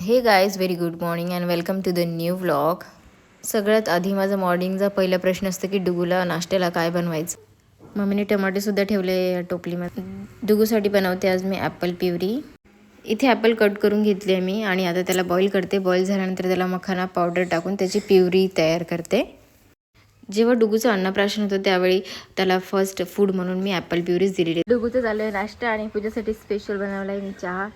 हे guys very good morning and welcome to the new vlog. सगळ्यात आधी माझा मॉर्निंगचा पहिला प्रश्न असतो की डुगूला नाश्त्याला काय बनवायचं. मम्मीने टमाटेसुद्धा ठेवले टोपलीमध्ये. डुगूसाठी बनवते आज मी ॲपल प्युरी. इथे ॲपल कट करून घेतली आहे मी आणि आता त्याला बॉईल करते. बॉईल झाल्यानंतर त्याला मखाना पावडर टाकून त्याची प्युरी तयार करते. जेव्हा डुगूचं अन्नप्राशन होतं त्यावेळी त्याला फर्स्ट फूड म्हणून मी ॲपल प्युरीच दिलेली. डुगूचं झालं आहे नाश्ता आणि पूजेसाठी स्पेशल बनवला आहे मी चहा.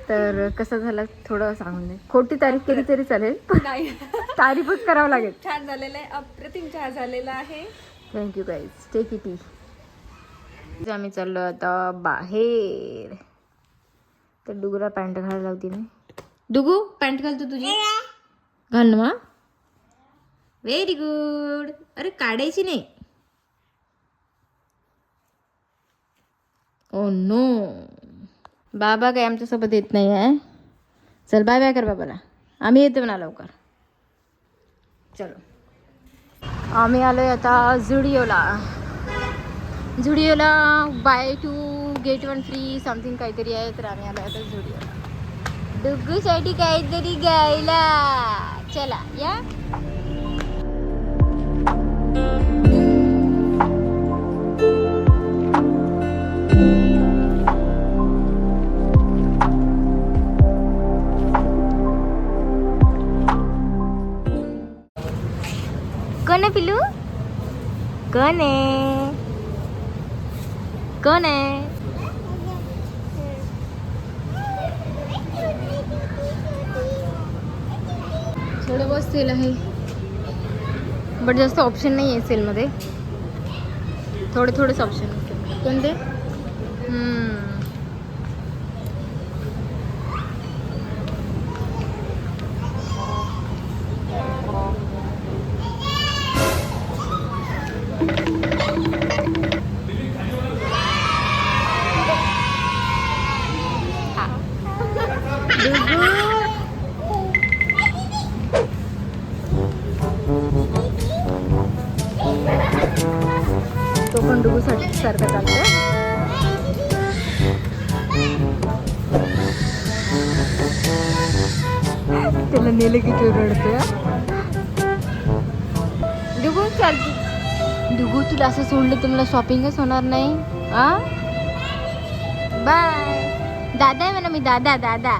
तर कसं झालं थोडं सांगून दे. खोटी तारीफ केली तरी चालेल, नाही तारीफच करावं लागेल. छान झालेलं आहे, अप्रतिम चहा झालेला आहे. Thank you guys. Take it easy. आम्ही चाललो आता बाहेर. तर डुगूला पॅन्ट घालायला लावते मी. डुगू पॅन्ट घालतो तुझी, घाल ना. Very good. अरे काढायची नाही. ओ नो, बाबा काय आमच्यासोबत येत नाही आहे. चल बाय बाय कर बाबाला. आम्ही येतो म्हणा लवकर. चलो आम्ही आलोय आता झुडिओला. झुडिओला बाय 2 get 1 फ्री समथिंग काहीतरी आहे. तर आम्ही आलोय आता झुडिओला डुग्गूसाठी काहीतरी घ्यायला. चला या. कौन है पिल्लू? कौन है? कौन है? थोडं बहुत सेल आहे बट जास्त ऑप्शन नाही आहे सेलमध्ये. थोडेच ऑप्शन असते. कोणते? तो पण डुगूसाठी सारखा चालतोय. त्याला नेलं की तो रडतोय. डुगू चाल. डुगू तुला असं सोडलं तर मला शॉपिंगच होणार नाही. बाय. दादा आहे म्हणा मी. दादा दादा.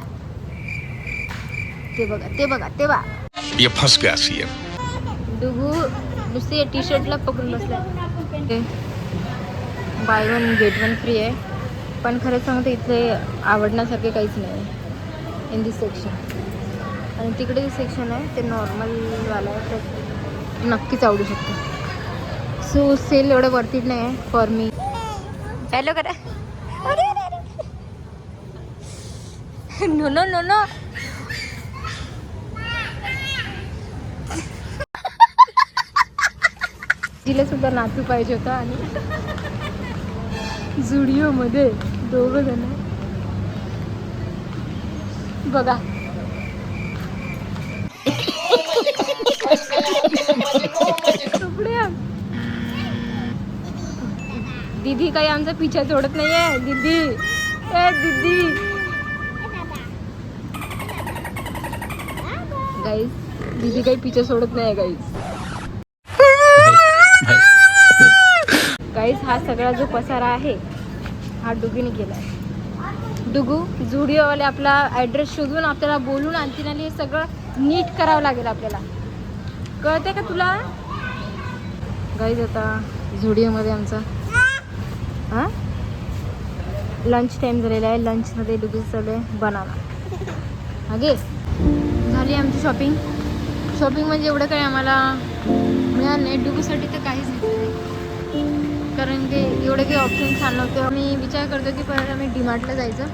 ते बघा ते बघा ते बघा. ये फंस गया सीएम. डुगू नुसते टी शर्टला पकडून बसला. बाय 1 get 1 फ्री आहे. पण खरं सांगते इथे आवडण्यासारखे काहीच नाही इन दिस सेक्शन. आणि तिकडे जे सेक्शन आहे ते नॉर्मलवाला आहे, तर नक्कीच आवडू शकतं. सो सेल एवढं वरती नाही आहे फॉर मी. हॅलो करा. No no no no. तिला सुद्धा नातू पाहिजे होता आणि झुडिओमध्ये 2 जण बघा. दीदी काही आमचा पिछा सोडत नाहीये. दीदी ए दीदी. गाईज दीदी काही पिछा सोडत नाही गाईज. गाईज हा सगळा जो पसारा आहे हा डुगूने केला आहे. डुगू झुडिओवाले आपला ॲड्रेस शोधून आपल्याला बोलून आणखीन आणि हे सगळं नीट करावं लागेल आपल्याला. कळते का तुला? गाईज आता झुडिओमध्ये आमचा लंच टाईम झालेला आहे. लंचमध्ये डुगू चालू आहे बनाना. ओके झाली आमची शॉपिंग. शॉपिंग म्हणजे एवढं काही आम्हाला मिळालं नाही. डुगूसाठी तर काहीच नाही, कारण की एवढे काही ऑप्शन छान नव्हते. आम्ही विचार करतो की परत आम्ही डीमार्टला जायचं.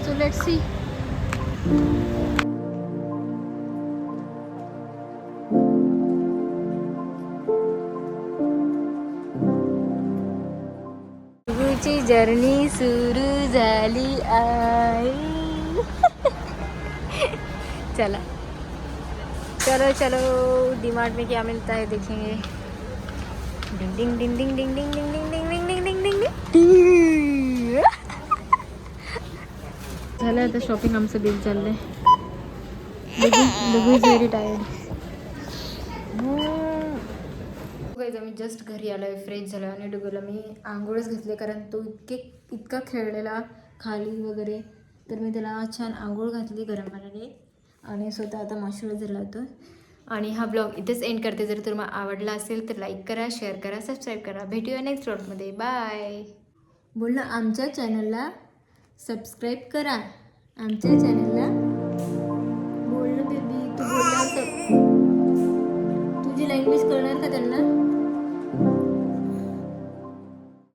So let's see. डुगूची जर्नी सुरू झाली आहे. चला चलो चलो डीमार्ट में क्या मिलता है देखेंगे. डिंग डिंग डिंग डिंग डिंग डिंग डिंग डिंग डिंग डिंग डिंग डिंग डिंग. झालं आता शॉपिंग. आमचं बिल चाललंय. डुगू इज व्हेरी टायर्ड. आम्ही जस्ट घरी आलो आहे, फ्रेश झालो आणि डुगूला मी आंघोळच घातले कारण तो इतका खेळलेला खाली वगैरे. तर मी त्याला छान आंघोळ घातली गरम पाण्याने आणि स्वतः आता मॉइश्चरायझर लावतो. आणि हा ब्लॉग इथेच एंड करते. जर तुम्हाला आवडला असेल तर लाईक करा, शेअर करा, सबस्क्राईब करा. भेटूया नेक्स्ट व्लॉगमध्ये. बाय. बोल ना, आमच्या चॅनलला सबस्क्राईब करा. आमच्या चॅनलला बोल ना बेबी, तू बोलणार तर तुझी लँग्वेज कळणार का त्यांना?